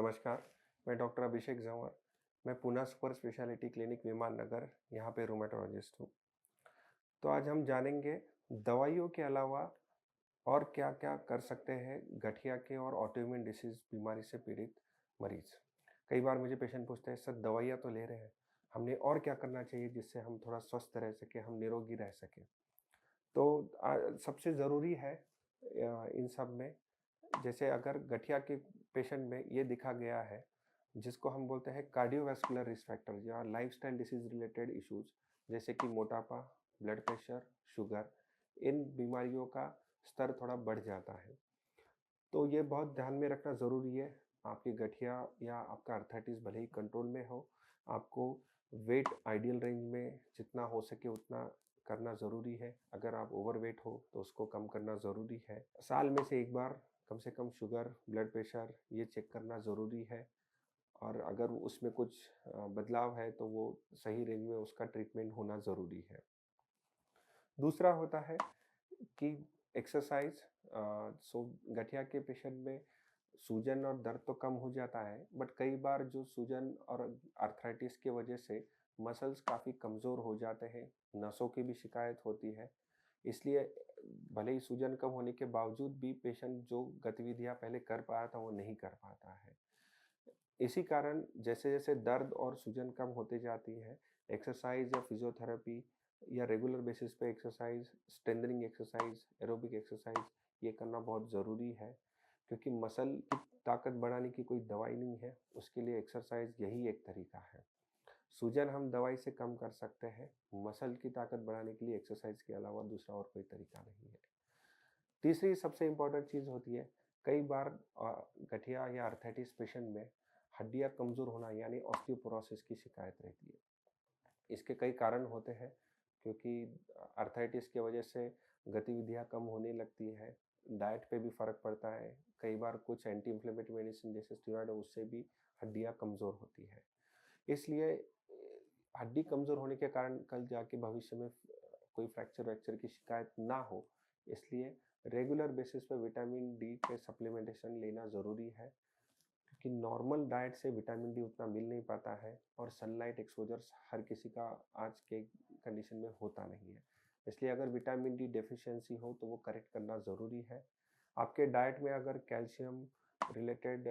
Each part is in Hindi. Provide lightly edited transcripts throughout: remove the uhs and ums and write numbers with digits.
नमस्कार, मैं डॉक्टर अभिषेक जंवर। मैं पुणे सुपर स्पेशलिटी क्लिनिक विमान नगर यहाँ पे रूमेटोलॉजिस्ट हूँ। तो आज हम जानेंगे दवाइयों के अलावा और क्या-क्या कर सकते हैं गठिया के और ऑटोइम्यून डिसीज़ बीमारी से पीड़ित मरीज़। कई बार मुझे पेशेंट पूछते हैं, सर दवाइयाँ तो ले रहे हैं, हमने और क्या करना चाहिए जिससे हम थोड़ा स्वस्थ रह सकें, हम निरोगी रह सकें? तो सबसे ज़रूरी है इन सब में, जैसे अगर गठिया के पेशेंट में ये देखा गया है, जिसको हम बोलते हैं कार्डियोवैस्कुलर रिस्क फैक्टर या लाइफस्टाइल डिसीज रिलेटेड इश्यूज, जैसे कि मोटापा, ब्लड प्रेशर, शुगर, इन बीमारियों का स्तर थोड़ा बढ़ जाता है। तो ये बहुत ध्यान में रखना ज़रूरी है। आपकी गठिया या आपका आर्थराइटिस भले ही कंट्रोल में हो, आपको वेट आइडियल रेंज में जितना हो सके उतना करना ज़रूरी है। अगर आप ओवरवेट हो तो उसको कम करना ज़रूरी है। साल में से एक बार कम से कम शुगर, ब्लड प्रेशर ये चेक करना ज़रूरी है, और अगर उसमें कुछ बदलाव है तो वो सही रेंज में उसका ट्रीटमेंट होना ज़रूरी है। दूसरा होता है कि एक्सरसाइज। सो गठिया के पेशेंट में सूजन और दर्द तो कम हो जाता है, बट कई बार जो सूजन और आर्थराइटिस की वजह से मसल्स काफ़ी कमज़ोर हो जाते हैं, नसों की भी शिकायत होती है। इसलिए भले ही सूजन कम होने के बावजूद भी पेशेंट जो गतिविधियां पहले कर पाया था वो नहीं कर पाता है। इसी कारण जैसे जैसे दर्द और सूजन कम होते जाती है, एक्सरसाइज या फिजियोथेरेपी या रेगुलर बेसिस पे exercise, strengthening exercise, aerobic exercise ये करना बहुत ज़रूरी है, क्योंकि मसल की ताकत बढ़ाने की कोई दवाई नहीं है, उसके लिए एक्सरसाइज यही एक तरीका है। सूजन हम दवाई से कम कर सकते हैं, मसल की ताकत बढ़ाने के लिए एक्सरसाइज के अलावा दूसरा और कोई तरीका नहीं है। तीसरी सबसे इम्पोर्टेंट चीज़ होती है, कई बार गठिया या आर्थराइटिस पेशेंट में हड्डियाँ कमज़ोर होना यानी ऑस्टियोपोरोसिस की शिकायत रहती है। इसके कई कारण होते हैं, क्योंकि आर्थराइटिस की वजह से गतिविधियाँ कम होने लगती है, डाइट पे भी फ़र्क पड़ता है, कई बार कुछ एंटी इन्फ्लेमेटरी मेडिसिन जैसे स्टेरॉइड है उससे भी हड्डियाँ कमज़ोर होती है। इसलिए हड्डी कमज़ोर होने के कारण कल जाके भविष्य में कोई फ्रैक्चर-वैक्चर की शिकायत ना हो, इसलिए रेगुलर बेसिस पे विटामिन डी के सप्लीमेंटेशन लेना ज़रूरी है, क्योंकि नॉर्मल डाइट से विटामिन डी उतना मिल नहीं पाता है, और सनलाइट एक्सपोजर हर किसी का आज के कंडीशन में होता नहीं है। इसलिए अगर विटामिन डी डेफिशिएंसी हो तो वो करेक्ट करना ज़रूरी है। आपके डाइट में अगर कैल्शियम रिलेटेड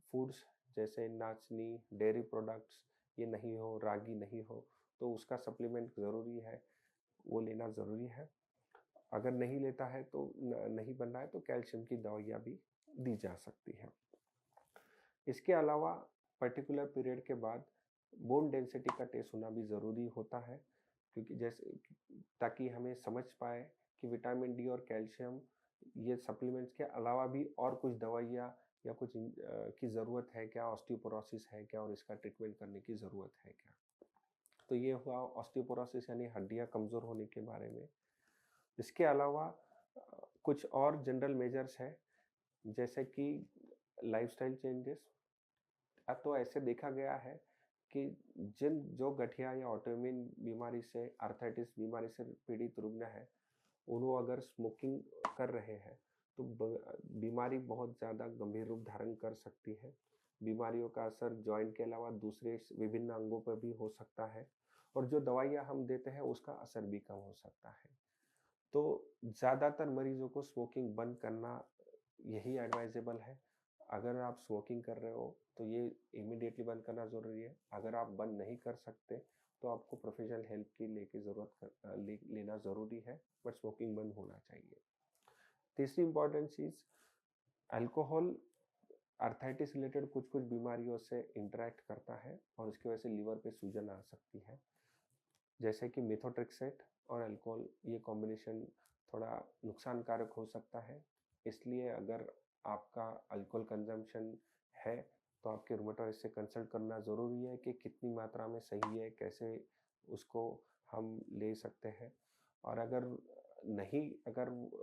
फूड्स जैसे नाचनी, डेयरी प्रोडक्ट्स ये नहीं हो, रागी नहीं हो, तो उसका सप्लीमेंट ज़रूरी है, वो लेना ज़रूरी है। अगर नहीं लेता है तो नहीं बन रहा है तो कैल्शियम की दवाइयाँ भी दी जा सकती हैं। इसके अलावा पर्टिकुलर पीरियड के बाद बोन डेंसिटी का टेस्ट होना भी ज़रूरी होता है, क्योंकि जैसे ताकि हमें समझ पाए कि विटामिन डी और कैल्शियम ये सप्लीमेंट्स के अलावा भी और कुछ दवाइयाँ या कुछ की ज़रूरत है क्या, ऑस्टियोपोरोसिस है क्या और इसका ट्रीटमेंट करने की ज़रूरत है क्या। तो ये हुआ ऑस्टियोपोरोसिस यानी हड्डियाँ कमज़ोर होने के बारे में। इसके अलावा कुछ और जनरल मेजर्स हैं, जैसे कि लाइफस्टाइल चेंजेस। अब तो ऐसे देखा गया है कि जिन जो गठिया या ऑटोइम्यून बीमारी से, आर्थराइटिस बीमारी से पीड़ित रुग्ण है, उन्हों अगर स्मोकिंग कर रहे हैं तो बीमारी बहुत ज़्यादा गंभीर रूप धारण कर सकती है। बीमारियों का असर जॉइंट के अलावा दूसरे विभिन्न अंगों पर भी हो सकता है, और जो दवाइयाँ हम देते हैं उसका असर भी कम हो सकता है। तो ज़्यादातर मरीजों को स्मोकिंग बंद करना यही एडवाइजेबल है। अगर आप स्मोकिंग कर रहे हो तो ये इमीडिएटली बंद करना ज़रूरी है। अगर आप बंद नहीं कर सकते तो आपको प्रोफेशनल हेल्प की लेना ज़रूरी है, बट स्मोकिंग बंद होना चाहिए। तीसरी इम्पॉर्टेंट चीज़, अल्कोहल आर्थराइटिस रिलेटेड कुछ कुछ बीमारियों से इंटरेक्ट करता है और उसकी वजह से लीवर पे सूजन आ सकती है, जैसे कि मेथोट्रेक्सेट और अल्कोहल ये कॉम्बिनेशन थोड़ा नुकसानकारक हो सकता है। इसलिए अगर आपका अल्कोहल कंजम्पशन है तो आपके रूमेटोलॉजिस्ट से कंसल्ट करना ज़रूरी है कि कितनी मात्रा में सही है, कैसे उसको हम ले सकते हैं, और अगर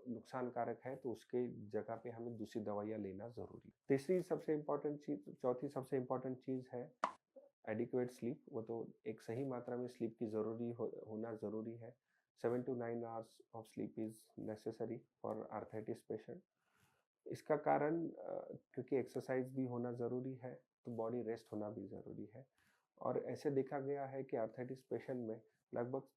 नुकसानकारक है तो उसके जगह पे हमें दूसरी दवाइयाँ लेना ज़रूरी है। चौथी सबसे इम्पोर्टेंट चीज़ है एडिक्वेट स्लीप। वो तो एक सही मात्रा में स्लीप की होना ज़रूरी है। 7 to 9 hours of sleep is necessary for arthritis patient. इसका कारण क्योंकि एक्सरसाइज भी होना ज़रूरी है, तो बॉडी रेस्ट होना भी ज़रूरी है। और ऐसे देखा गया है कि आर्थराइटिस पेशेंट में लगभग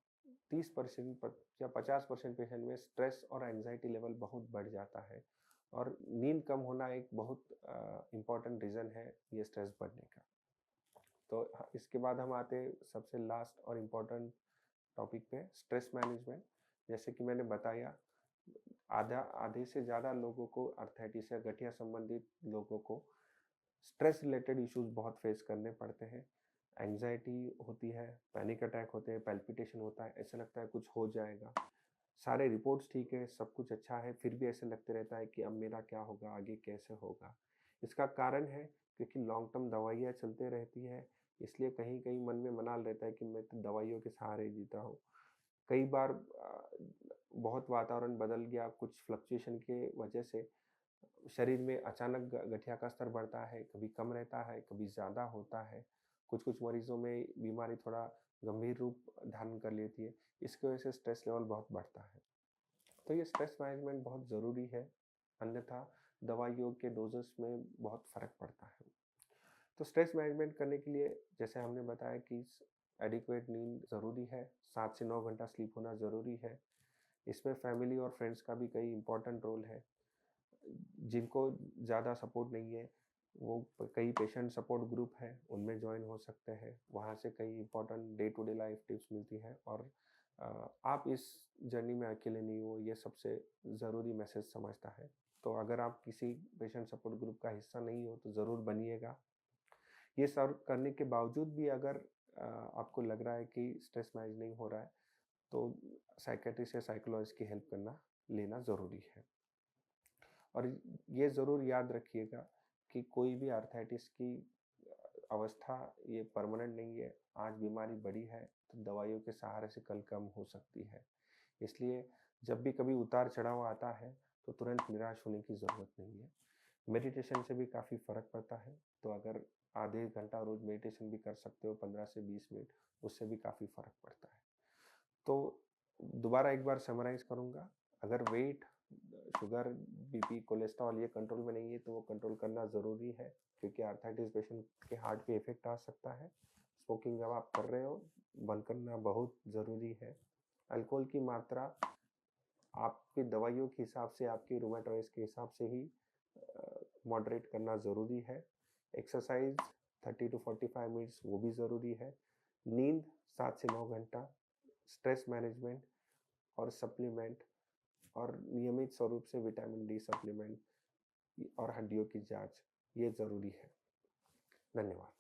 30% या 50% पेशेंट में स्ट्रेस और एंजाइटी लेवल बहुत बढ़ जाता है, और नींद कम होना एक बहुत इम्पॉर्टेंट रीज़न है ये स्ट्रेस बढ़ने का। तो इसके बाद हम आते हैं सबसे लास्ट और इम्पॉर्टेंट टॉपिक पे, स्ट्रेस मैनेजमेंट। जैसे कि मैंने बताया, आधे से ज़्यादा लोगों को अर्थराइटिस या गठिया संबंधित लोगों को स्ट्रेस रिलेटेड इश्यूज बहुत फेस करने पड़ते हैं। एंजाइटी होती है, पैनिक अटैक होते हैं, पैल्पिटेशन होता है, ऐसा लगता है कुछ हो जाएगा। सारे रिपोर्ट्स ठीक है, सब कुछ अच्छा है, फिर भी ऐसे लगते रहता है कि अब मेरा क्या होगा, आगे कैसे होगा। इसका कारण है क्योंकि लॉन्ग टर्म दवाइयाँ चलते रहती है, इसलिए कहीं कहीं मन में मनाल रहता है कि मैं तो दवाइयों के सहारे जीता हूँ। कई बार बहुत वातावरण बदल गया, कुछ फ्लक्चुएशन के वजह से शरीर में अचानक गठिया का स्तर बढ़ता है, कभी कम रहता है, कभी ज़्यादा होता है। कुछ-कुछ मरीज़ों में बीमारी थोड़ा गंभीर रूप धारण कर लेती है। इसकी वजह से स्ट्रेस लेवल बहुत बढ़ता है। तो ये स्ट्रेस मैनेजमेंट बहुत ज़रूरी है, अन्यथा दवाइयों के डोजेस में बहुत फ़र्क पड़ता है। तो स्ट्रेस मैनेजमेंट करने के लिए जैसे हमने बताया कि एडिक्वेट नींद ज़रूरी है, 7 से 9 घंटा स्लीप होना ज़रूरी है। इसमें फैमिली और फ्रेंड्स का भी कई इम्पोर्टेंट रोल है। जिनको ज़्यादा सपोर्ट नहीं है, वो कई पेशेंट सपोर्ट ग्रुप है, उनमें ज्वाइन हो सकते हैं। वहाँ से कई important day to day life tips मिलती है, और आप इस जर्नी में अकेले नहीं हो, ये सबसे ज़रूरी मैसेज समझता है। तो अगर आप किसी पेशेंट सपोर्ट ग्रुप का हिस्सा नहीं हो तो ज़रूर बनिएगा। ये सब करने के बावजूद भी अगर आपको लग रहा है कि स्ट्रेस मैनेज नहीं हो रहा है, तो साइकियाट्रिस्ट या साइकोलॉजिस्ट की हेल्प लेना ज़रूरी है। और ये ज़रूर याद रखिएगा कि कोई भी आर्थराइटिस की अवस्था ये परमानेंट नहीं है। आज बीमारी बढ़ी है तो दवाइयों के सहारे से कल कम हो सकती है। इसलिए जब भी कभी उतार चढ़ाव आता है तो तुरंत निराश होने की ज़रूरत नहीं है। मेडिटेशन से भी काफ़ी फ़र्क पड़ता है, तो अगर आधे घंटा रोज़ मेडिटेशन भी कर सकते हो 15 से 20 मिनट, उससे भी काफ़ी फ़र्क पड़ता है। तो दोबारा एक बार समराइज़ करूँगा, अगर वेट, शुगर, बीपी, कोलेस्ट्रॉल ये कंट्रोल में नहीं है तो वो कंट्रोल करना ज़रूरी है, क्योंकि आर्थराइटिस पेशेंट के हार्ट पे इफ़ेक्ट आ सकता है। स्मोकिंग जब आप कर रहे हो, बंद करना बहुत ज़रूरी है। अल्कोहल की मात्रा आपकी दवाइयों के हिसाब से, आपकी रूमेटॉइड्स के हिसाब से ही मॉडरेट करना ज़रूरी है। एक्सरसाइज़ 30 टू 45 मिनट्स वो भी ज़रूरी है। नींद 7 से 9 घंटा, स्ट्रेस मैनेजमेंट और सप्लीमेंट, और नियमित स्वरूप से विटामिन डी सप्लीमेंट और हड्डियों की जांच, ये ज़रूरी है। धन्यवाद।